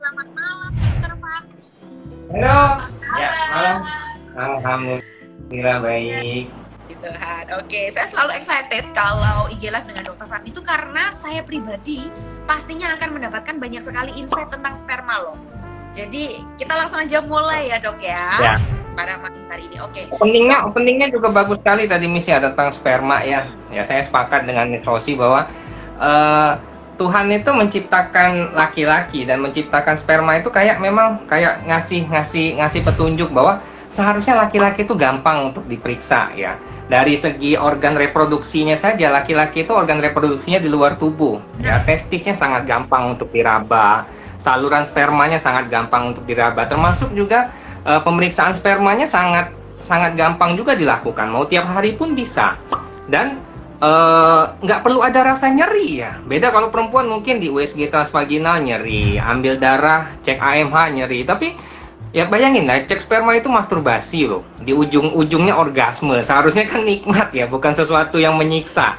selamat malam Dokter Fahmi. Halo. Ya, malam. Alhamdulillah baik. Gitu kan. Oke, saya selalu excited kalau IG Live dengan Dokter Fahmi itu karena saya pribadi pastinya akan mendapatkan banyak sekali insight tentang sperma loh. Jadi kita langsung aja mulai ya dok ya. Ya. Pada malam hari ini. Oke. Openingnya juga bagus sekali tadi Miss ya tentang sperma ya. Ya saya sepakat dengan Miss Rosi bahwa Tuhan itu menciptakan laki-laki dan menciptakan sperma itu kayak memang kayak ngasih petunjuk bahwa seharusnya laki-laki itu gampang untuk diperiksa ya. Dari segi organ reproduksinya saja, laki-laki itu organ reproduksinya di luar tubuh ya. Testisnya sangat gampang untuk diraba, saluran spermanya sangat gampang untuk diraba, termasuk juga pemeriksaan spermanya sangat gampang juga dilakukan, mau tiap hari pun bisa. Dan nggak perlu ada rasa nyeri ya. Beda kalau perempuan mungkin di USG transvaginal nyeri, ambil darah, cek AMH nyeri. Tapi ya bayangin lah, cek sperma itu masturbasi loh. Di ujung-ujungnya orgasme. Seharusnya kan nikmat ya, bukan sesuatu yang menyiksa.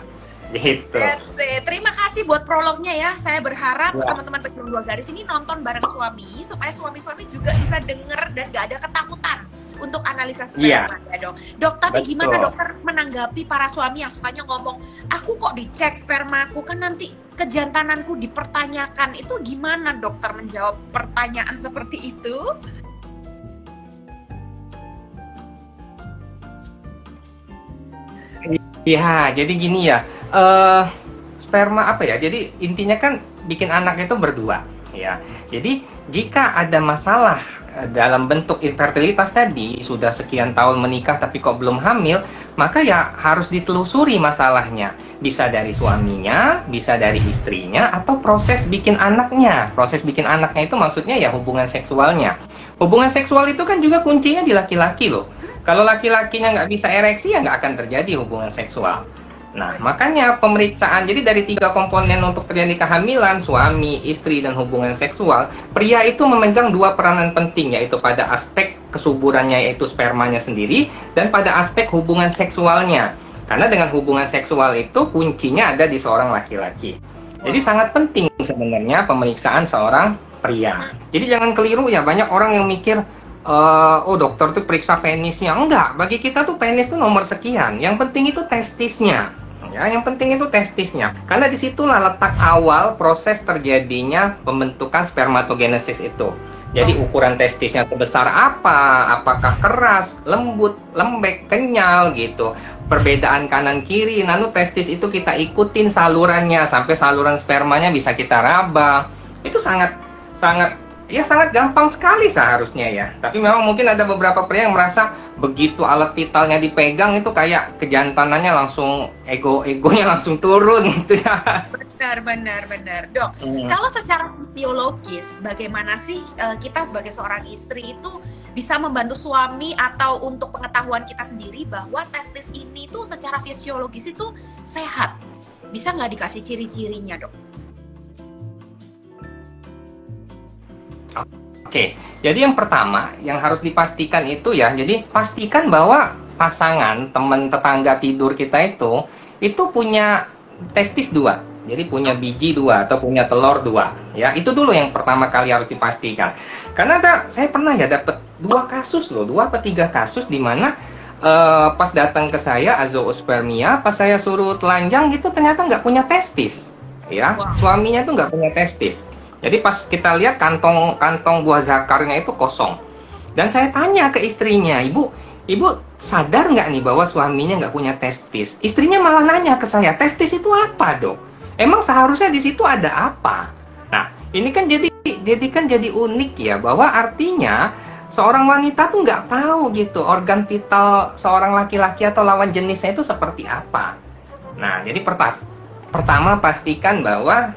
Gitu. That's it. Terima kasih buat prolognya ya. Saya berharap teman-teman pejuang dua garis ini nonton bareng suami supaya suami-suami juga bisa denger dan gak ada ketakutan untuk analisa sperma ya dok. Dok, tapi Betul. gimana dokter menanggapi para suami yang sukanya ngomong, aku kok dicek spermaku kan nanti kejantananku dipertanyakan. Itu gimana dokter menjawab pertanyaan seperti itu? Ya, jadi gini ya, sperma apa ya? Jadi intinya kan bikin anak itu berdua, ya. Jadi jika ada masalah dalam bentuk infertilitas tadi, sudah sekian tahun menikah tapi kok belum hamil, maka ya harus ditelusuri masalahnya. Bisa dari suaminya, bisa dari istrinya, atau proses bikin anaknya. Proses bikin anaknya itu maksudnya ya hubungan seksualnya. Hubungan seksual itu kan juga kuncinya di laki-laki loh. Kalau laki-lakinya nggak bisa ereksi, ya nggak akan terjadi hubungan seksual. Nah, makanya pemeriksaan, jadi dari 3 komponen untuk terjadi kehamilan, suami, istri, dan hubungan seksual, pria itu memegang 2 peranan penting, yaitu pada aspek kesuburannya, yaitu spermanya sendiri, dan pada aspek hubungan seksualnya. Karena dengan hubungan seksual itu, kuncinya ada di seorang laki-laki. Jadi sangat penting sebenarnya pemeriksaan seorang pria. Jadi jangan keliru ya, banyak orang yang mikir, oh dokter tuh periksa penisnya. Enggak, bagi kita tuh penis tuh nomor sekian. Yang penting itu testisnya. Ya, yang penting itu testisnya. Karena disitulah letak awal proses terjadinya pembentukan spermatogenesis itu. Jadi ukuran testisnya sebesar apa, apakah keras, lembut, lembek, kenyal gitu. Perbedaan kanan kiri, lalu testis itu kita ikutin salurannya sampai saluran spermanya bisa kita raba. Itu sangat gampang sekali seharusnya ya. Tapi memang mungkin ada beberapa pria yang merasa begitu alat vitalnya dipegang itu kayak kejantanannya langsung egonya langsung turun gitu ya. Benar. Dok, kalau secara biologis bagaimana sih kita sebagai seorang istri itu bisa membantu suami atau untuk pengetahuan kita sendiri bahwa testis ini tuh secara fisiologis itu sehat? Bisa nggak dikasih ciri-cirinya dok? Oke, jadi yang pertama yang harus dipastikan itu ya, jadi pastikan bahwa pasangan, teman tetangga tidur kita itu punya testis 2, jadi punya biji 2 atau punya telur 2, ya itu dulu yang pertama kali harus dipastikan. Karena saya pernah ya dapat 2 kasus loh, 2 atau 3 kasus di mana pas datang ke saya azoospermia, pas saya suruh telanjang gitu ternyata nggak punya testis, ya suaminya tuh nggak punya testis. Jadi pas kita lihat kantong buah zakarnya itu kosong. Dan saya tanya ke istrinya, ibu sadar nggak nih bahwa suaminya nggak punya testis? Istrinya malah nanya ke saya, testis itu apa dok? Emang seharusnya di situ ada apa? Nah, ini kan jadi unik ya, bahwa artinya seorang wanita tuh nggak tahu gitu organ vital seorang laki-laki atau lawan jenisnya itu seperti apa. Nah, jadi pertama pastikan bahwa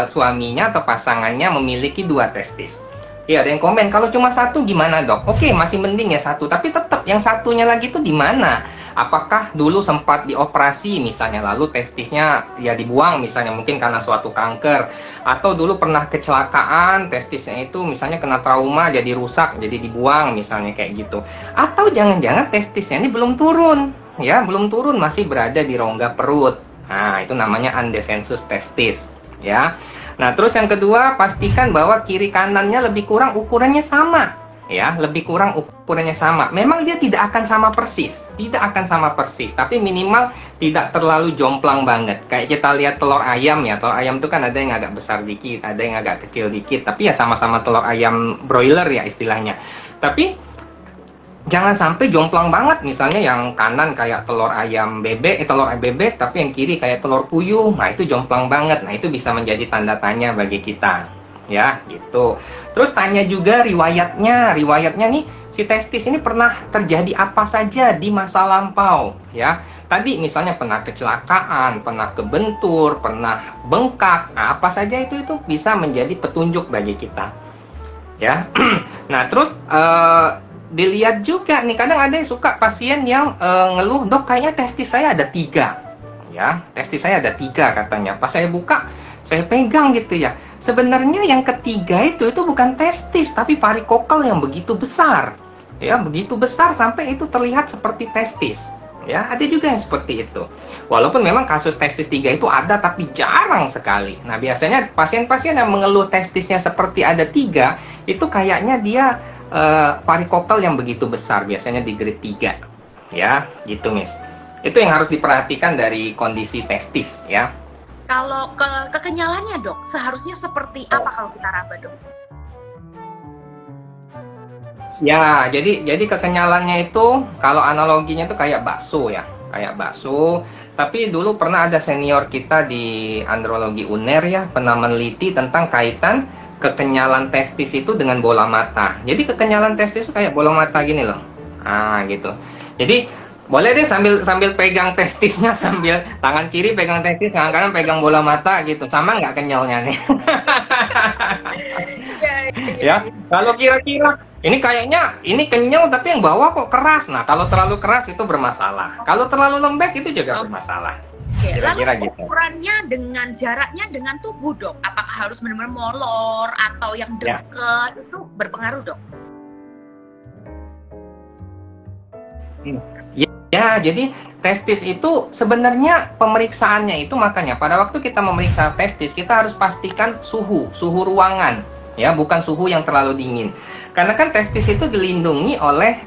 suaminya atau pasangannya memiliki 2 testis. Ya, ada yang komen, kalau cuma 1 gimana dok? Oke, masih mending ya 1, tapi tetap yang satunya lagi itu di mana? Apakah dulu sempat dioperasi misalnya, lalu testisnya ya dibuang misalnya, mungkin karena suatu kanker, atau dulu pernah kecelakaan, testisnya itu misalnya kena trauma jadi rusak, jadi dibuang misalnya kayak gitu. Atau jangan-jangan testisnya ini belum turun, ya belum turun, masih berada di rongga perut. Nah, itu namanya undescensus testis. ya. Nah, terus yang kedua, pastikan bahwa kiri kanannya lebih kurang ukurannya sama, ya, lebih kurang ukurannya sama. Memang dia tidak akan sama persis, tapi minimal tidak terlalu jomplang banget. Kayak kita lihat telur ayam ya, telur ayam itu kan ada yang agak besar dikit, ada yang agak kecil dikit, tapi ya sama-sama telur ayam broiler ya istilahnya. Tapi jangan sampai jomplang banget, misalnya yang kanan kayak telur ayam bebek, tapi yang kiri kayak telur puyuh. Nah, itu jomplang banget. Nah, itu bisa menjadi tanda tanya bagi kita. Ya, gitu. Terus tanya juga riwayatnya nih, si testis ini pernah terjadi apa saja di masa lampau, ya. Tadi misalnya pernah kecelakaan, pernah kebentur, pernah bengkak. Nah, apa saja itu bisa menjadi petunjuk bagi kita. Ya. Nah, terus dilihat juga nih, kadang ada yang suka pasien yang ngeluh, dok kayaknya testis saya ada 3, ya, testis saya ada 3 katanya. Pas saya buka, saya pegang gitu ya, sebenarnya yang ketiga itu bukan testis, tapi varikokal yang begitu besar, ya, begitu besar sampai itu terlihat seperti testis, ya, ada juga yang seperti itu. Walaupun memang kasus testis 3 itu ada, tapi jarang sekali. Nah, biasanya pasien-pasien yang mengeluh testisnya seperti ada 3, itu kayaknya dia varikokal yang begitu besar, biasanya di grade 3, ya, gitu, Miss. Itu yang harus diperhatikan dari kondisi testis, ya. Kalau kekenyalannya, dok, seharusnya seperti apa kalau kita raba, dok? Ya, jadi kekenyalannya itu, kalau analoginya itu kayak bakso ya, kayak bakso. Tapi dulu pernah ada senior kita di andrologi UNER ya, pernah meneliti tentang kaitan kekenyalan testis itu dengan bola mata. Jadi kekenyalan testis itu kayak bola mata gini loh. Ah, gitu. Jadi boleh deh sambil pegang testisnya, sambil tangan kiri pegang testis, tangan kanan pegang bola mata gitu. Sama nggak kenyalnya nih? Ya, kalau kira-kira ini kayaknya ini kenyal tapi yang bawah kok keras. Nah, kalau terlalu keras itu bermasalah. Kalau terlalu lembek itu juga bermasalah. Oke, lalu gitu. ukurannya dengan jaraknya dengan tubuh, dok, apakah harus benar-benar molor atau yang dekat itu berpengaruh, dok? Ya, jadi testis itu sebenarnya pemeriksaannya itu, makanya pada waktu kita memeriksa testis kita harus pastikan suhu ruangan, ya, bukan suhu yang terlalu dingin. Karena kan testis itu dilindungi oleh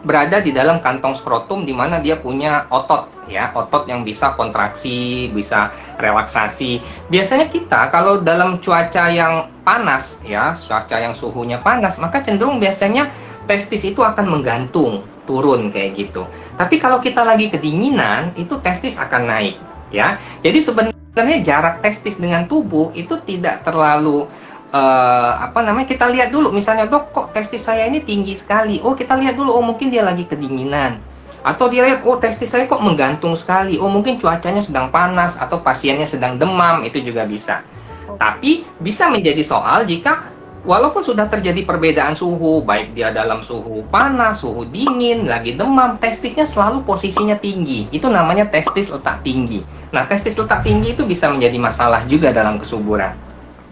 berada di dalam kantong skrotum, di mana dia punya otot, ya, otot yang bisa kontraksi, bisa relaksasi. Biasanya kita kalau dalam cuaca yang panas, ya, cuaca yang suhunya panas, maka cenderung biasanya testis itu akan menggantung, turun kayak gitu. Tapi kalau kita lagi kedinginan, itu testis akan naik, ya. Jadi sebenarnya jarak testis dengan tubuh itu tidak terlalu kita lihat dulu, misalnya, dok, kok testis saya ini tinggi sekali. Oh, kita lihat dulu, oh mungkin dia lagi kedinginan. Atau dia lihat, oh testis saya kok menggantung sekali. Oh, mungkin cuacanya sedang panas atau pasiennya sedang demam, itu juga bisa. Tapi bisa menjadi soal jika walaupun sudah terjadi perbedaan suhu, baik dia dalam suhu panas, suhu dingin, lagi demam, testisnya selalu posisinya tinggi. Itu namanya testis letak tinggi. Nah, testis letak tinggi itu bisa menjadi masalah juga dalam kesuburan.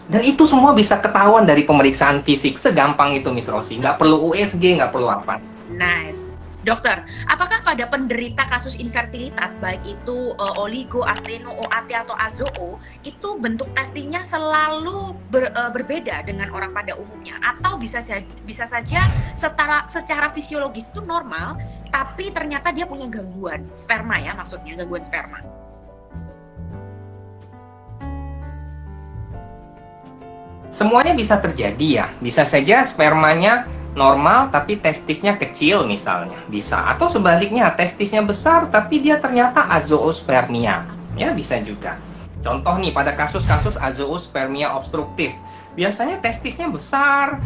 Dan itu semua bisa ketahuan dari pemeriksaan fisik. Segampang itu, Miss Rosi. Nggak perlu USG, nggak perlu apa. Nice. Dokter, apakah pada penderita kasus infertilitas, baik itu oligo, asteno, OAT, atau azoo, itu bentuk testisnya selalu berbeda dengan orang pada umumnya? Atau bisa saja secara fisiologis itu normal, tapi ternyata dia punya gangguan sperma, ya, maksudnya gangguan sperma? Semuanya bisa terjadi ya, bisa saja spermanya normal tapi testisnya kecil misalnya, bisa. Atau sebaliknya, testisnya besar tapi dia ternyata azoospermia, ya, bisa juga. Contoh nih, pada kasus-kasus azoospermia obstruktif, biasanya testisnya besar,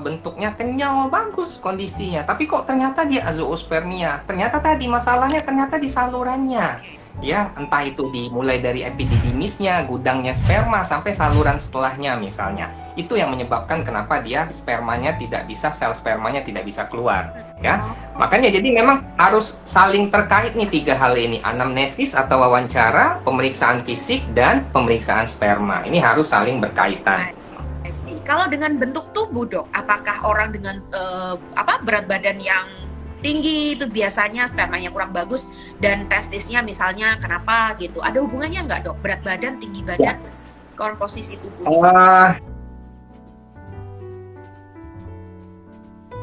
bentuknya kenyal, bagus kondisinya, tapi kok ternyata dia azoospermia, ternyata tadi masalahnya ternyata di salurannya. Ya, entah itu dimulai dari epididymisnya, gudangnya sperma, sampai saluran setelahnya misalnya. Itu yang menyebabkan kenapa dia spermanya tidak bisa, sel spermanya tidak bisa keluar, ya. Makanya jadi memang harus saling terkait nih 3 hal ini, anamnesis atau wawancara, pemeriksaan fisik, dan pemeriksaan sperma. Ini harus saling berkaitan. Kalau dengan bentuk tubuh, dok, apakah orang dengan berat badan yang tinggi itu biasanya spermanya kurang bagus dan testisnya misalnya kenapa gitu? Ada hubungannya nggak, dok? Berat badan, tinggi badan? komposisi tubuhnya?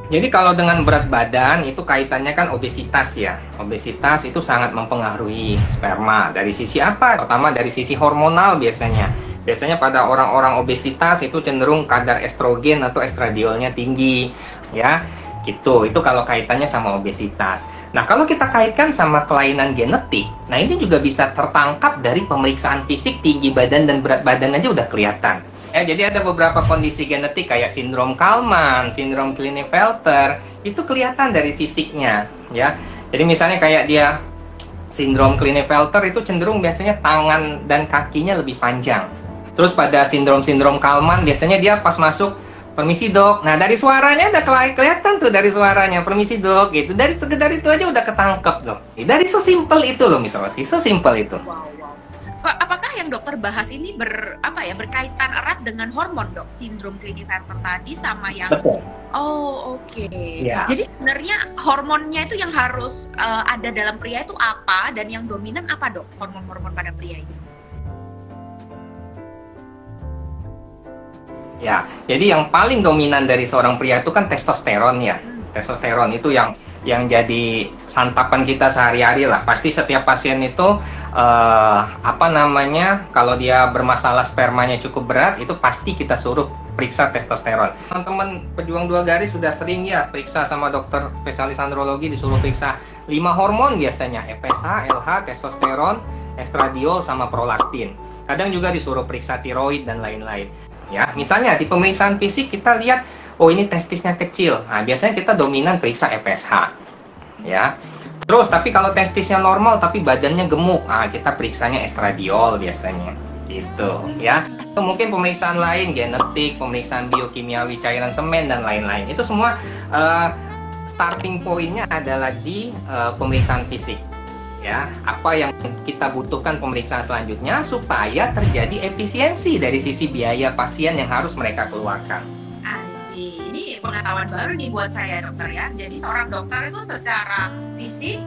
Jadi kalau dengan berat badan itu kaitannya kan obesitas ya. Obesitas itu sangat mempengaruhi sperma. Dari sisi apa? Pertama dari sisi hormonal biasanya. Biasanya pada orang-orang obesitas itu cenderung kadar estrogen atau estradiolnya tinggi, ya. Gitu. Itu kalau kaitannya sama obesitas. Nah, kalau kita kaitkan sama kelainan genetik, nah ini juga bisa tertangkap dari pemeriksaan fisik, tinggi badan dan berat badan aja udah kelihatan. Jadi ada beberapa kondisi genetik kayak sindrom Kallman, sindrom Klinefelter, itu kelihatan dari fisiknya, ya. Jadi misalnya kayak dia sindrom Klinefelter itu cenderung biasanya tangan dan kakinya lebih panjang. Terus pada sindrom Kallman biasanya dia pas masuk, permisi dok. Nah dari suaranya udah kelihatan tuh dari suaranya, permisi dok gitu. Dari sekedar itu aja udah ketangkep dok. Dari sesimpel itu loh misalnya, sesimpel itu. Wow. Apakah yang dokter bahas ini berkaitan erat dengan hormon dok? Sindrom Klinefelter tadi sama yang Betul. Oh oke. Ya. Jadi sebenarnya hormonnya itu yang harus ada dalam pria itu apa, dan yang dominan apa dok? Hormon-hormon pada pria itu? Ya, jadi yang paling dominan dari seorang pria itu kan testosteron ya. Testosteron itu yang jadi santapan kita sehari-hari lah. Pasti setiap pasien itu kalau dia bermasalah spermanya cukup berat, itu pasti kita suruh periksa testosteron. Teman-teman pejuang 2 garis sudah sering ya periksa sama dokter spesialis andrologi, disuruh periksa 5 hormon biasanya, FSH, LH, testosteron, estradiol sama prolaktin. Kadang juga disuruh periksa tiroid dan lain-lain. Ya, misalnya di pemeriksaan fisik kita lihat, oh ini testisnya kecil. Nah, biasanya kita dominan periksa FSH. Ya. Terus tapi kalau testisnya normal tapi badannya gemuk, kita periksanya estradiol biasanya. Gitu, ya. Mungkin pemeriksaan lain, genetik, pemeriksaan biokimiawi cairan semen dan lain-lain. Itu semua starting point-nya adalah di pemeriksaan fisik. Ya, apa yang kita butuhkan pemeriksaan selanjutnya supaya terjadi efisiensi dari sisi biaya pasien yang harus mereka keluarkan. Asik, ini pengetahuan baru nih buat saya dokter ya. Jadi seorang dokter itu secara fisik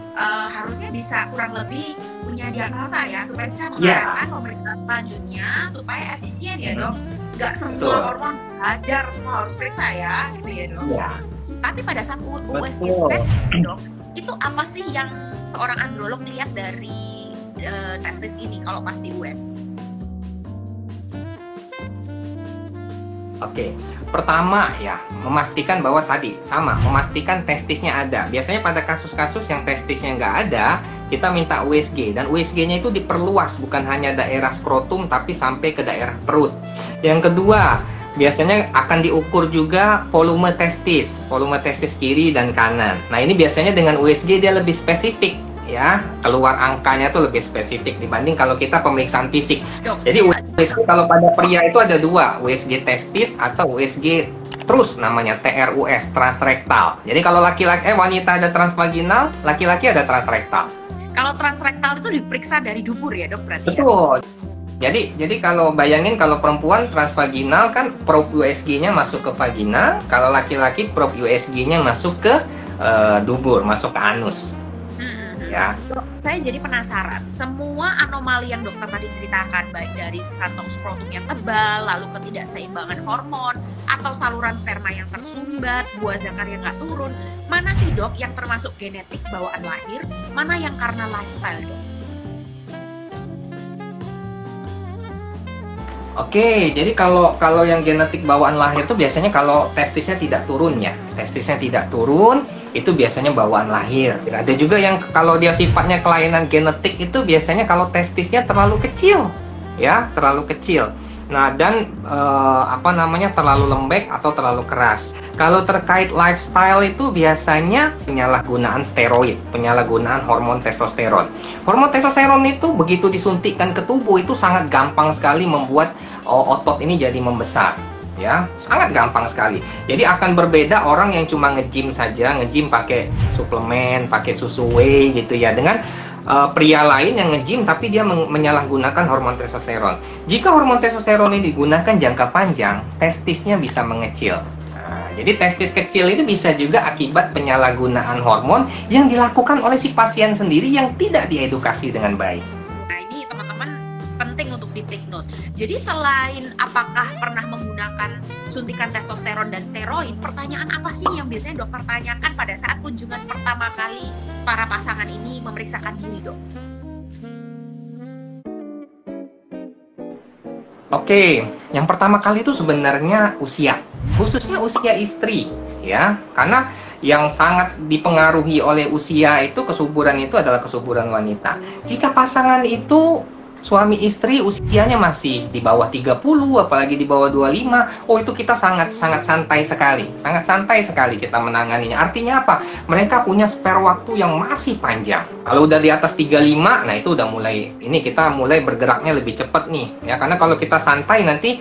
harusnya bisa kurang lebih punya diagnosa ya, supaya bisa mengarahkan pemeriksaan selanjutnya supaya efisien ya dok. Gak semua hormon belajar, semua harus periksa ya, gitu ya dok. Ya. Tapi pada saat USG test dok, itu apa sih yang seorang androlog lihat dari testis ini kalau pas di USG? Oke, pertama ya, memastikan bahwa memastikan testisnya ada. Biasanya pada kasus-kasus yang testisnya nggak ada, kita minta USG, dan USG-nya itu diperluas, bukan hanya daerah skrotum, tapi sampai ke daerah perut. Yang kedua, biasanya akan diukur juga volume testis kiri dan kanan. Nah ini biasanya dengan USG dia lebih spesifik. Ya, keluar angkanya tuh lebih spesifik dibanding kalau kita pemeriksaan fisik. Jadi USG kalau pada pria itu ada 2, USG testis atau USG TRUS namanya, TRUS, transrektal. Jadi kalau wanita ada transvaginal, laki-laki ada transrektal. Kalau transrektal itu diperiksa dari dubur ya dok berarti? Betul. Ya? Jadi kalau bayangin kalau perempuan transvaginal kan probe USG-nya masuk ke vagina, kalau laki-laki probe USG-nya masuk ke dubur, masuk ke anus. Ya. Saya jadi penasaran, semua anomali yang dokter tadi ceritakan, baik dari kantong skrotum yang tebal, lalu ketidakseimbangan hormon, atau saluran sperma yang tersumbat, buah zakar yang nggak turun, mana sih dok yang termasuk genetik bawaan lahir, mana yang karena lifestyle dok? Oke, jadi kalau yang genetik bawaan lahir itu biasanya kalau testisnya tidak turun ya, itu biasanya bawaan lahir. Ada juga yang kalau dia sifatnya kelainan genetik itu biasanya kalau testisnya terlalu kecil, ya, terlalu kecil. Nah dan terlalu lembek atau terlalu keras. Kalau terkait lifestyle itu biasanya penyalahgunaan steroid, penyalahgunaan hormon testosteron. Hormon testosteron itu begitu disuntikkan ke tubuh itu sangat gampang sekali membuat otot ini jadi membesar. Ya, sangat gampang sekali. Jadi akan berbeda orang yang cuma nge-gym saja, nge-gym pakai suplemen, pakai susu whey gitu ya, dengan pria lain yang nge-gym tapi dia menyalahgunakan hormon testosteron. Jika hormon testosteron ini digunakan jangka panjang, testisnya bisa mengecil. Nah, jadi testis kecil itu bisa juga akibat penyalahgunaan hormon yang dilakukan oleh si pasien sendiri yang tidak diedukasi dengan baik. Nah ini teman-teman penting untuk di-take note. Jadi selain apakah pernah menggunakan suntikan testosteron dan steroid, pertanyaan apa sih yang biasanya dokter tanyakan pada saat kunjungan pertama kali para pasangan ini memeriksakan diri, dok? Oke, yang pertama kali itu sebenarnya usia, khususnya usia istri, ya, karena yang sangat dipengaruhi oleh usia itu kesuburan itu adalah kesuburan wanita. Jika pasangan itu suami istri usianya masih di bawah 30, apalagi di bawah 25, oh itu kita sangat santai sekali. Sangat santai sekali kita menanganinya. Artinya apa? Mereka punya spare waktu yang masih panjang. Kalau udah di atas 35, nah itu udah mulai, ini kita mulai bergeraknya lebih cepat nih. Ya, karena kalau kita santai nanti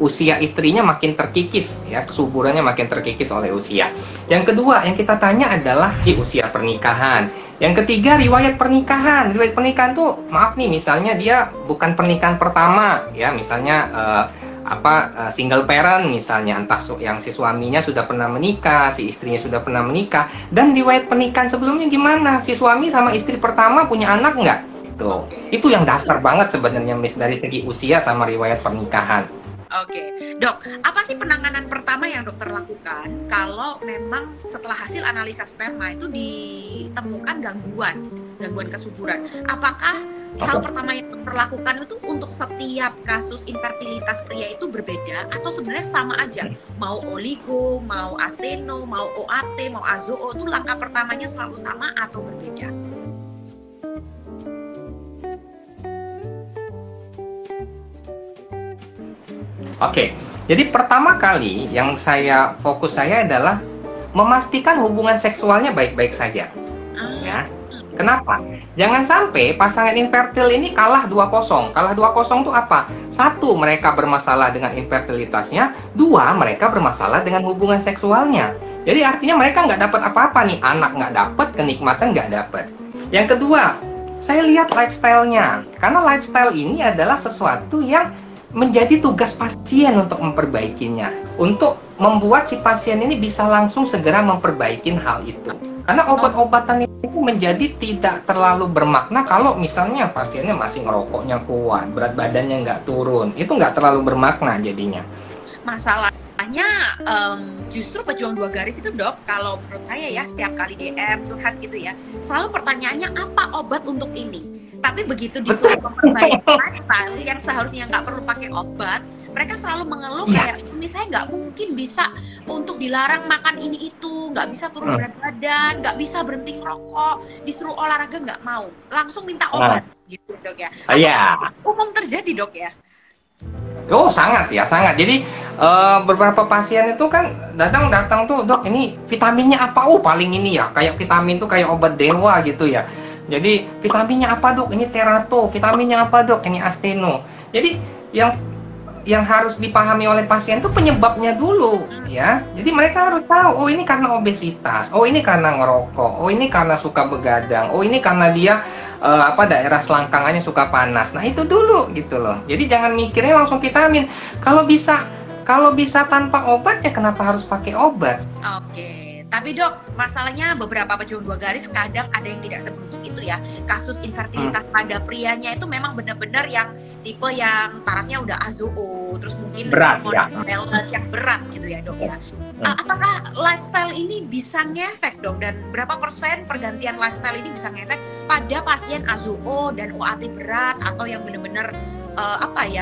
usia istrinya makin terkikis, ya, kesuburannya makin terkikis oleh usia. Yang kedua yang kita tanya adalah di usia pernikahan. Yang ketiga, riwayat pernikahan. Riwayat pernikahan tuh, maaf nih, misalnya dia bukan pernikahan pertama, ya, misalnya single parent, misalnya entah yang si suaminya sudah pernah menikah, si istrinya sudah pernah menikah, dan riwayat pernikahan sebelumnya gimana? Si suami sama istri pertama punya anak nggak? Itu yang dasar banget sebenarnya, Miss, dari segi usia sama riwayat pernikahan. Oke, dok, apa sih penanganan pertama yang dokter lakukan kalau memang setelah hasil analisa sperma itu ditemukan gangguan kesuburan? Apakah hal pertama yang dokter lakukan itu untuk setiap kasus infertilitas pria itu berbeda atau sebenarnya sama aja? Mau oligo, mau asteno, mau OAT, mau azoo, itu langkah pertamanya selalu sama atau berbeda? Oke, jadi pertama kali yang fokus saya adalah memastikan hubungan seksualnya baik-baik saja. Ya. Kenapa? Jangan sampai pasangan infertil ini kalah 2-0. Kalah 2-0 itu apa? 1, mereka bermasalah dengan infertilitasnya. 2, mereka bermasalah dengan hubungan seksualnya. Jadi artinya mereka nggak dapat apa-apa nih. Anak nggak dapat, kenikmatan nggak dapat. Yang kedua, saya lihat lifestyle-nya. Karena lifestyle ini adalah sesuatu yang menjadi tugas pasien untuk memperbaikinya, untuk membuat si pasien ini bisa langsung segera memperbaiki hal itu. Karena obat-obatan itu menjadi tidak terlalu bermakna kalau misalnya pasiennya masih ngerokoknya kuat, berat badannya nggak turun, itu nggak terlalu bermakna jadinya. Masalahnya justru pejuang 2 garis itu, dok, kalau menurut saya ya, setiap kali DM curhat gitu ya, selalu pertanyaannya apa obat untuk ini. Tapi begitu disuruh memperbaiki lifestyle yang seharusnya nggak perlu pakai obat, mereka selalu mengeluh kayak, ini saya nggak mungkin bisa untuk dilarang makan ini itu, nggak bisa turun berat badan, nggak bisa berhenti ngerokok, disuruh olahraga nggak mau, langsung minta obat, gitu, dok ya. Umum terjadi, dok ya? Oh, sangat ya, sangat. Jadi beberapa pasien itu kan datang tuh, dok, ini vitaminnya apa? Oh, paling ini ya, kayak vitamin tuh kayak obat dewa gitu ya. Jadi vitaminnya apa, dok? Ini terato. Vitaminnya apa, dok? Ini asteno. Jadi yang harus dipahami oleh pasien itu penyebabnya dulu, ya. Jadi mereka harus tahu, oh ini karena obesitas, oh ini karena ngerokok, oh ini karena suka begadang, oh ini karena dia daerah selangkangannya suka panas. Nah itu dulu gitu loh. Jadi jangan mikirnya langsung vitamin. Kalau bisa tanpa obat ya kenapa harus pakai obat? Oke. Tapi dok, masalahnya beberapa pejuang 2 garis kadang ada yang tidak seberuntung itu ya. Kasus infertilitas pada prianya itu memang benar-benar yang tipe yang tarafnya udah azoo, terus mungkin berat, ya. Balance yang berat gitu ya, dok ya. Apakah lifestyle ini bisa ngefek, dok? Dan berapa persen pergantian lifestyle ini bisa ngefek pada pasien azoo dan OAT berat atau yang benar-benar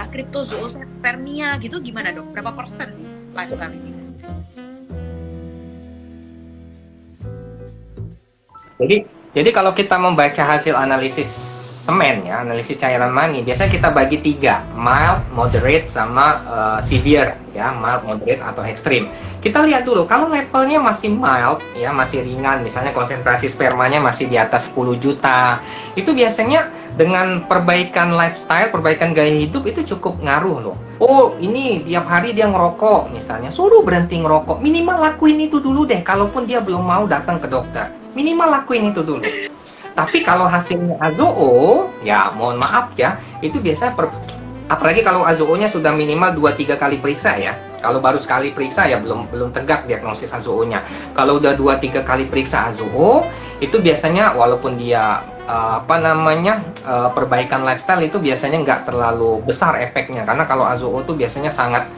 cryptozoospermia gitu, gimana, dok? Berapa persen sih lifestyle ini? Jadi kalau kita membaca hasil analisis semen ya, analisis cairan mani, biasanya kita bagi 3, mild, moderate, sama severe ya, mild, moderate, atau ekstrim. Kita lihat dulu, kalau levelnya masih mild ya, masih ringan, misalnya konsentrasi spermanya masih di atas 10 juta, itu biasanya dengan perbaikan lifestyle, perbaikan gaya hidup itu cukup ngaruh loh. Oh ini tiap hari dia ngerokok misalnya, suruh berhenti ngerokok, minimal lakuin itu dulu deh, kalaupun dia belum mau datang ke dokter, minimal lakuin itu dulu. Tapi kalau hasilnya azoo, ya mohon maaf ya, itu biasa apalagi kalau azoo-nya sudah minimal 2-3 kali periksa ya. Kalau baru sekali periksa ya belum tegak diagnosis azoo-nya. Kalau udah 2-3 kali periksa azoo, itu biasanya walaupun dia perbaikan lifestyle itu biasanya nggak terlalu besar efeknya, karena kalau AZOO itu biasanya sangat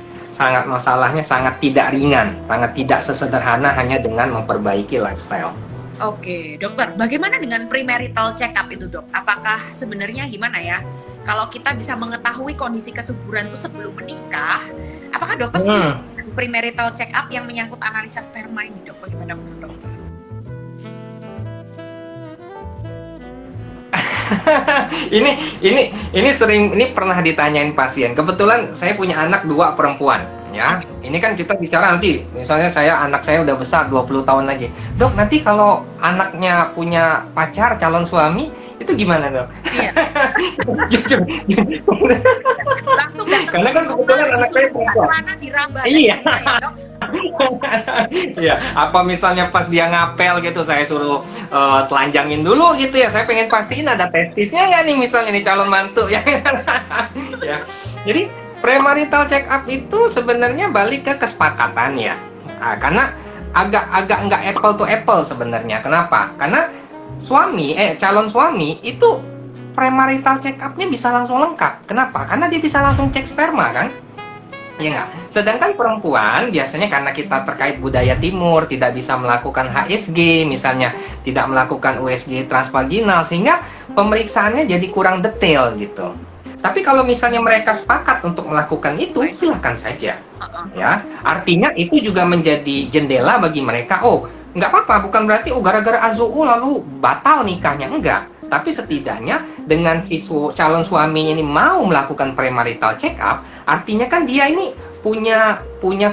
masalahnya sangat tidak ringan, sangat tidak sesederhana hanya dengan memperbaiki lifestyle. Oke, dokter, bagaimana dengan premarital check-up itu, dok? Apakah sebenarnya gimana ya? Kalau kita bisa mengetahui kondisi kesuburan itu sebelum menikah, apakah dokter juga premarital check-up yang menyangkut analisa sperma ini, dok? Bagaimana menurut dokter? ini pernah ditanyain pasien. Kebetulan saya punya anak 2 perempuan, ya. Ini kan kita bicara nanti, misalnya anak saya udah besar 20 tahun lagi. Dok, nanti kalau anaknya punya pacar, calon suami, itu gimana, Dok? Iya. Langsung karena kan kebetulan anak saya perempuan. Iya. Iya, apa misalnya pas dia ngapel gitu, saya suruh telanjangin dulu gitu ya. Saya pengen pastiin ada testisnya nggak nih, misalnya nih calon mantu ya. Ya. Jadi premarital check up itu sebenarnya balik ke kesepakatan ya. Karena agak nggak apple to apple sebenarnya. Kenapa? Karena calon suami itu premarital check up-nya bisa langsung lengkap. Kenapa? Karena dia bisa langsung cek sperma kan? Ya nggak? Sedangkan perempuan biasanya karena kita terkait budaya timur tidak bisa melakukan HSG, misalnya tidak melakukan USG transvaginal, sehingga pemeriksaannya jadi kurang detail gitu. Tapi kalau misalnya mereka sepakat untuk melakukan itu, silahkan saja. Ya, artinya itu juga menjadi jendela bagi mereka. Oh, nggak apa-apa, bukan berarti gara-gara AZOO lalu batal nikahnya, enggak. Tapi setidaknya dengan si calon suaminya ini mau melakukan premarital check up, artinya kan dia ini punya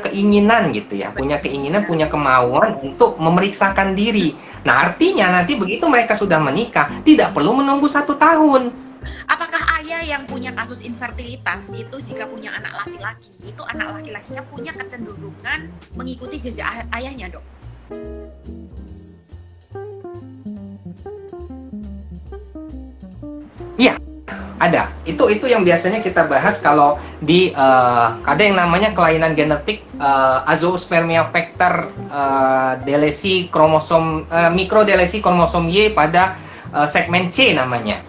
keinginan gitu ya, punya kemauan untuk memeriksakan diri. Nah, artinya nanti begitu mereka sudah menikah, tidak perlu menunggu 1 tahun. Apakah ayah yang punya kasus infertilitas itu jika punya anak laki-laki, itu anak laki-lakinya punya kecenderungan mengikuti jejak ayahnya, dok? Iya, ada. Itu yang biasanya kita bahas kalau di ada yang namanya kelainan genetik azoospermia factor delesi kromosom mikrodelesi kromosom Y pada segmen C namanya.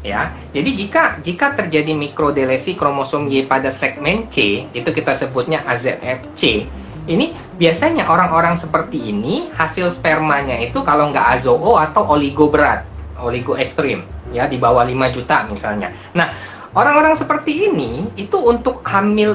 Ya. Jadi jika terjadi mikrodelesi kromosom Y pada segmen C, itu kita sebutnya AZFC. Ini biasanya orang-orang seperti ini hasil spermanya itu kalau nggak AZOO atau oligo berat, oligo ekstrim. Ya, di bawah 5 juta misalnya. Nah, orang-orang seperti ini itu untuk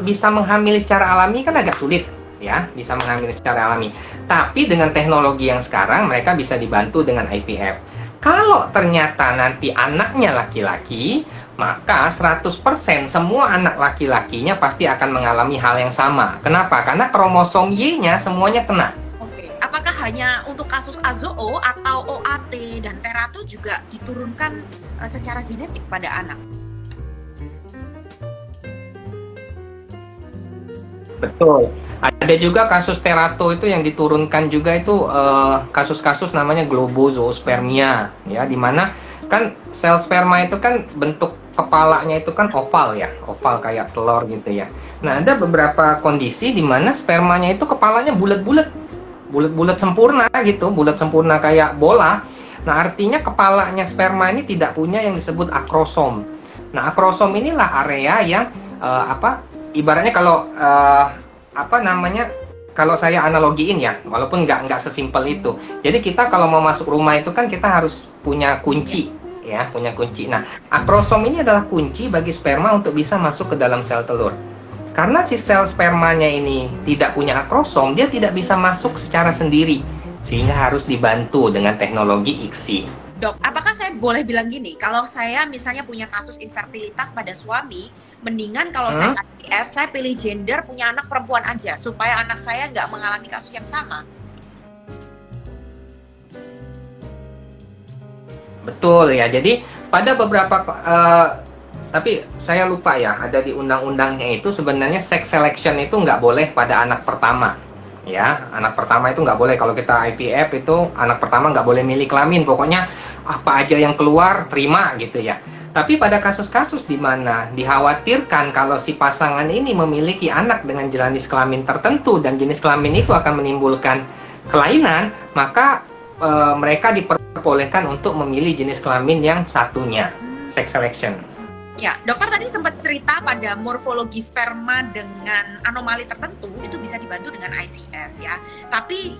bisa menghamili secara alami kan agak sulit ya, bisa menghamili secara alami. Tapi dengan teknologi yang sekarang mereka bisa dibantu dengan IVF. Kalau ternyata nanti anaknya laki-laki, maka 100% semua anak laki-lakinya pasti akan mengalami hal yang sama. Kenapa? Karena kromosom Y-nya semuanya kena. Apakah hanya untuk kasus AZOO atau OAT dan terato juga diturunkan secara genetik pada anak? Betul. Ada juga kasus terato itu yang diturunkan juga itu kasus-kasus namanya globozoospermia ya, di mana kan sel sperma itu kan bentuk kepalanya itu kan oval ya, oval kayak telur gitu ya. Nah, ada beberapa kondisi di mana spermanya itu kepalanya bulat sempurna gitu, bulat sempurna kayak bola. Nah, artinya kepalanya sperma ini tidak punya yang disebut akrosom. Nah, akrosom inilah area yang ibaratnya kalau kalau saya analogiin ya, walaupun nggak sesimpel itu. Jadi kita kalau mau masuk rumah itu kan kita harus punya kunci ya, punya kunci. Nah, akrosom ini adalah kunci bagi sperma untuk bisa masuk ke dalam sel telur. Karena si sel spermanya ini tidak punya akrosom, dia tidak bisa masuk secara sendiri, sehingga harus dibantu dengan teknologi ICSI. Dok, apakah saya boleh bilang gini, kalau saya misalnya punya kasus infertilitas pada suami, mendingan kalau saya IVF, saya pilih gender punya anak perempuan aja, supaya anak saya nggak mengalami kasus yang sama? Betul ya, jadi pada beberapa tapi saya lupa ya, ada di undang-undangnya itu sebenarnya sex selection itu nggak boleh pada anak pertama. Ya, anak pertama itu nggak boleh. Kalau kita IVF itu anak pertama nggak boleh milih kelamin. Pokoknya apa aja yang keluar terima gitu ya. Tapi pada kasus-kasus di mana dikhawatirkan kalau si pasangan ini memiliki anak dengan jenis kelamin tertentu dan jenis kelamin itu akan menimbulkan kelainan, maka mereka diperbolehkan untuk memilih jenis kelamin yang satunya, sex selection. Ya, dokter tadi sempat cerita pada morfologi sperma dengan anomali tertentu itu bisa dibantu dengan IVF ya. Tapi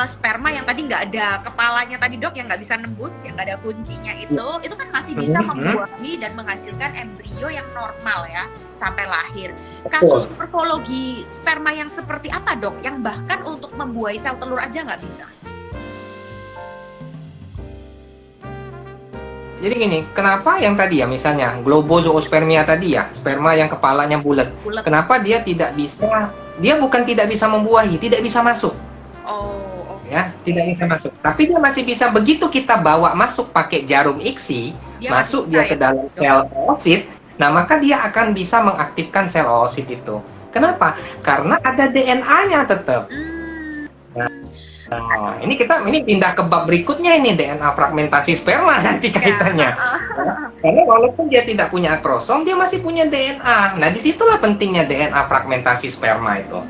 sperma yang tadi nggak ada kepalanya tadi dok, yang nggak bisa nembus, yang nggak ada kuncinya itu kan masih bisa membuahi dan menghasilkan embrio yang normal ya sampai lahir. Kasus morfologi sperma yang seperti apa dok? Yang bahkan untuk membuahi sel telur aja nggak bisa? Jadi gini, kenapa yang tadi ya misalnya globozoospermia tadi ya, sperma yang kepalanya bulat. Kenapa dia tidak bisa, dia bukan tidak bisa membuahi, tidak bisa masuk. Oh, ya, tidak bisa masuk. Tapi dia masih bisa, begitu kita bawa masuk pakai jarum ICSI, masuk dia ke dalam sel oosit, nah maka dia akan bisa mengaktifkan sel oosit itu. Kenapa? Karena ada DNA-nya tetap. Nah, ini pindah ke bab berikutnya ini, DNA fragmentasi sperma nanti kaitannya. Karena walaupun dia tidak punya akrosom, dia masih punya DNA. Nah, disitulah pentingnya DNA fragmentasi sperma itu.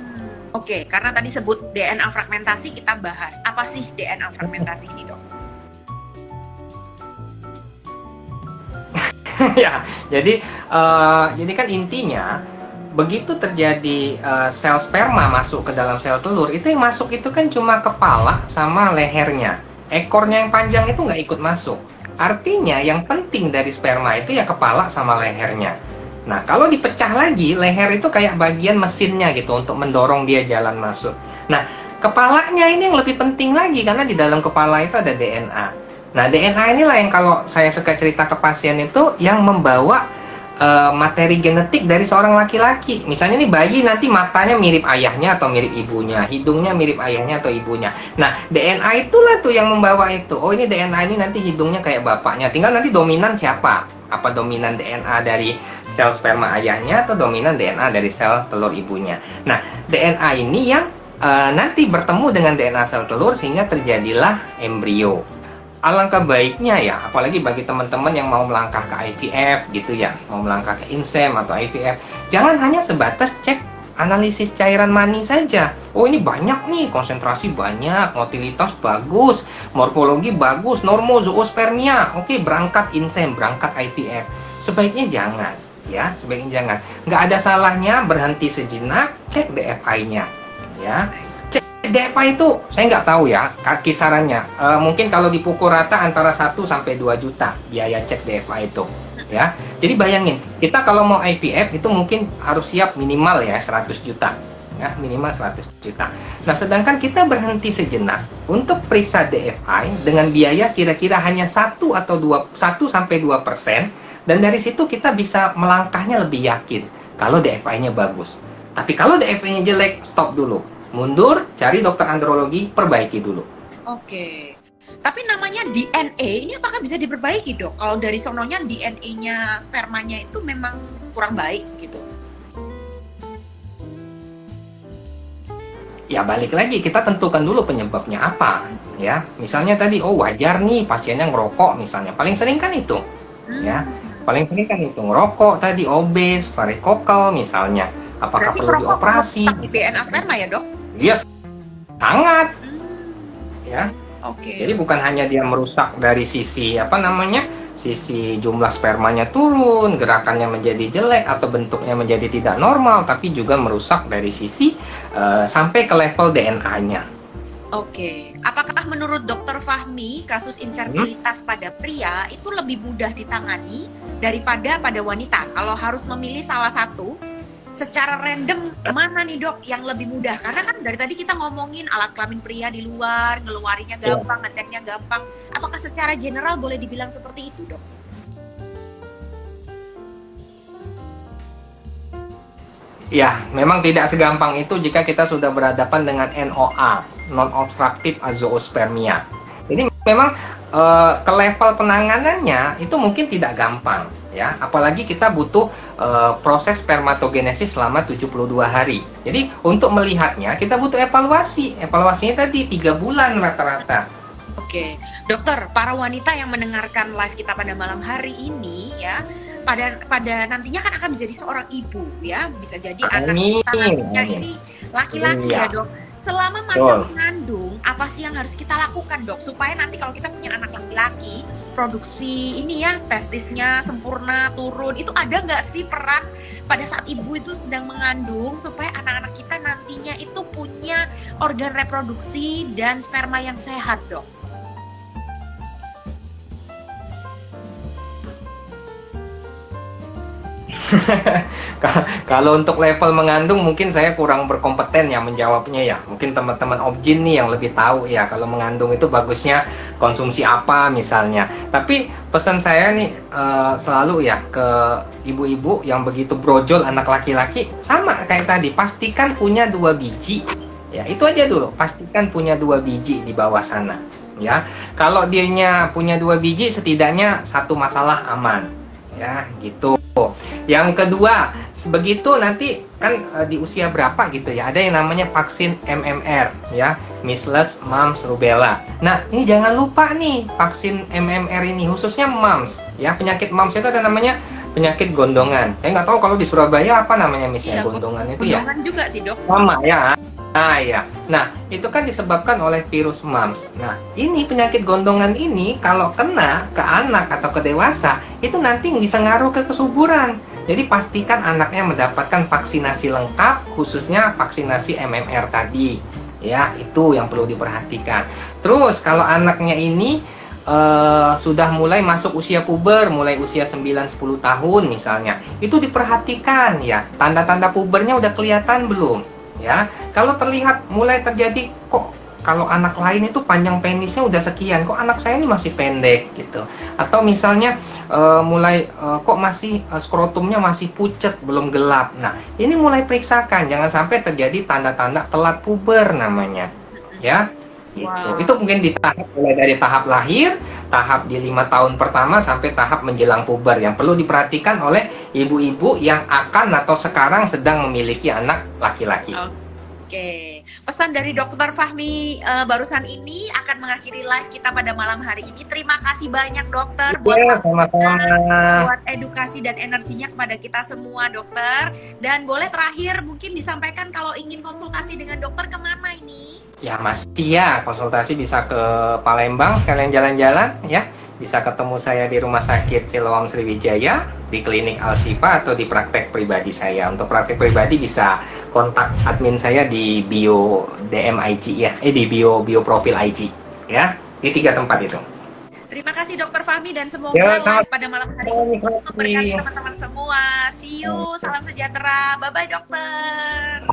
Oke, karena tadi sebut DNA fragmentasi, kita bahas apa sih DNA fragmentasi ini, dok? Ya, jadi kan intinya begitu terjadi sel sperma masuk ke dalam sel telur, itu yang masuk itu kan cuma kepala sama lehernya. Ekornya yang panjang itu nggak ikut masuk. Artinya yang penting dari sperma itu ya kepala sama lehernya. Nah, kalau dipecah lagi, leher itu kayak bagian mesinnya gitu untuk mendorong dia jalan masuk. Nah, kepalanya ini yang lebih penting lagi karena di dalam kepala itu ada DNA. Nah, DNA inilah yang kalau saya suka cerita ke pasien itu yang membawa materi genetik dari seorang laki-laki. Misalnya nih bayi nanti matanya mirip ayahnya atau mirip ibunya, hidungnya mirip ayahnya atau ibunya. Nah, DNA itulah tuh yang membawa itu. Oh, ini DNA ini nanti hidungnya kayak bapaknya. Tinggal nanti dominan siapa? Apa dominan DNA dari sel sperma ayahnya atau dominan DNA dari sel telur ibunya. Nah, DNA ini yang nanti bertemu dengan DNA sel telur sehingga terjadilah embrio. Alangkah baiknya ya, apalagi bagi teman-teman yang mau melangkah ke IVF gitu ya, mau melangkah ke INSEM atau IVF, jangan hanya sebatas cek analisis cairan mani saja. Oh, ini banyak nih, konsentrasi banyak, motilitas bagus, morfologi bagus, normozoospermia. Oke, berangkat INSEM, berangkat IVF. Sebaiknya jangan ya, sebaiknya jangan. Nggak ada salahnya berhenti sejenak, cek DFI-nya ya. DFI itu saya nggak tahu ya kisarannya. Mungkin kalau dipukul rata antara 1 sampai 2 juta biaya cek DFI itu ya. Jadi bayangin, kita kalau mau IVF itu mungkin harus siap minimal ya 100 juta ya, minimal 100 juta. Nah, sedangkan kita berhenti sejenak untuk periksa DFI dengan biaya kira-kira hanya 1 sampai 2%, dan dari situ kita bisa melangkahnya lebih yakin kalau DFI-nya bagus. Tapi kalau DFI-nya jelek, stop dulu. Mundur, cari dokter andrologi, perbaiki dulu. Oke. Tapi namanya DNA, ini apakah bisa diperbaiki dok? Kalau dari sononya DNA-nya spermanya itu memang kurang baik gitu. Ya balik lagi, kita tentukan dulu penyebabnya apa. Ya, misalnya tadi, oh wajar nih pasiennya ngerokok misalnya. Paling sering kan itu. Ya, paling sering kan itu ngerokok tadi, obes, varikokal misalnya. Apakah perlu dioperasi? DNA sperma ya dok? Iya, sangat. Ya. Oke. Jadi bukan hanya dia merusak dari sisi sisi jumlah spermanya turun, gerakannya menjadi jelek atau bentuknya menjadi tidak normal, tapi juga merusak dari sisi sampai ke level DNA-nya. Oke. Apakah menurut Dokter Fahmi kasus infertilitas pada pria itu lebih mudah ditangani daripada pada wanita? Kalau harus memilih salah satu, secara random mana nih dok yang lebih mudah? Karena kan dari tadi kita ngomongin alat kelamin pria di luar, ngeluarinnya gampang, ngeceknya gampang. Apakah secara general boleh dibilang seperti itu dok? Ya, memang tidak segampang itu jika kita sudah berhadapan dengan NOA, non-obstructive azoospermia. Jadi memang ke level penanganannya itu mungkin tidak gampang ya, apalagi kita butuh proses spermatogenesis selama 72 hari. Jadi untuk melihatnya kita butuh evaluasi. Evaluasinya tadi 3 bulan rata-rata. Oke, dokter, para wanita yang mendengarkan live kita pada malam hari ini ya, pada nantinya kan akan menjadi seorang ibu ya, bisa jadi anak kita nantinya ini laki-laki ya dok. Selama masa mengandung, apa sih yang harus kita lakukan, Dok? Supaya nanti kalau kita punya anak laki-laki, produksi ini ya, testisnya sempurna, turun. Itu ada nggak sih peran pada saat ibu itu sedang mengandung supaya anak-anak kita nantinya itu punya organ reproduksi dan sperma yang sehat, Dok? Kalau untuk level mengandung mungkin saya kurang berkompeten ya menjawabnya ya. Mungkin teman-teman objin nih yang lebih tahu ya kalau mengandung itu bagusnya konsumsi apa misalnya. Tapi pesan saya nih selalu ya ke ibu-ibu yang begitu brojol anak laki-laki, sama kayak tadi, pastikan punya 2 biji. Ya, itu aja dulu, pastikan punya 2 biji di bawah sana. Ya, kalau dianya punya 2 biji setidaknya satu masalah aman. Ya, gitu. Yang kedua, sebegitu nanti kan di usia berapa gitu ya, ada yang namanya vaksin MMR ya, measles, mumps, rubella. Nah, ini jangan lupa nih vaksin MMR ini, khususnya mumps ya. Penyakit mumps itu ada namanya penyakit gondongan. Saya nggak tahu kalau di Surabaya apa namanya misalnya gondongan itu ya. Gondongan juga sih, Dok. Sama ya. Nah ya, nah itu kan disebabkan oleh virus mumps. Nah ini penyakit gondongan ini kalau kena ke anak atau ke dewasa itu nanti bisa ngaruh ke kesuburan. Jadi pastikan anaknya mendapatkan vaksinasi lengkap, khususnya vaksinasi MMR tadi. Ya itu yang perlu diperhatikan. Terus kalau anaknya ini sudah mulai masuk usia puber, mulai usia 9-10 tahun misalnya, itu diperhatikan ya, tanda-tanda pubernya udah kelihatan belum? Ya, kalau terlihat mulai terjadi kok kalau anak lain itu panjang penisnya udah sekian, kok anak saya ini masih pendek gitu. Atau misalnya mulai kok masih skrotumnya masih pucet, belum gelap. Nah, ini mulai periksakan, jangan sampai terjadi tanda-tanda telat puber namanya. Ya. Gitu. Wow. Itu mungkin di tahap mulai dari tahap lahir, tahap di 5 tahun pertama sampai tahap menjelang puber yang perlu diperhatikan oleh ibu-ibu yang akan atau sekarang sedang memiliki anak laki-laki. Oke, pesan dari Dr. Fahmi barusan ini akan mengakhiri live kita pada malam hari ini. Terima kasih banyak dokter buat edukasi dan energinya kepada kita semua, dokter. Dan boleh terakhir mungkin disampaikan kalau ingin konsultasi dengan dokter kemana ini? Ya masih ya, konsultasi bisa ke Palembang sekalian jalan-jalan ya. Bisa ketemu saya di Rumah Sakit Siloam Sriwijaya, di Klinik Al-Shifa atau di praktek pribadi saya. Untuk praktek pribadi bisa kontak admin saya di bio DM IG ya, di bio profil IG ya. Di 3 tempat itu. Terima kasih Dokter Fahmi dan semoga live pada malam hari ini memberkati teman-teman semua. See you, salam sejahtera. Bye-bye dokter.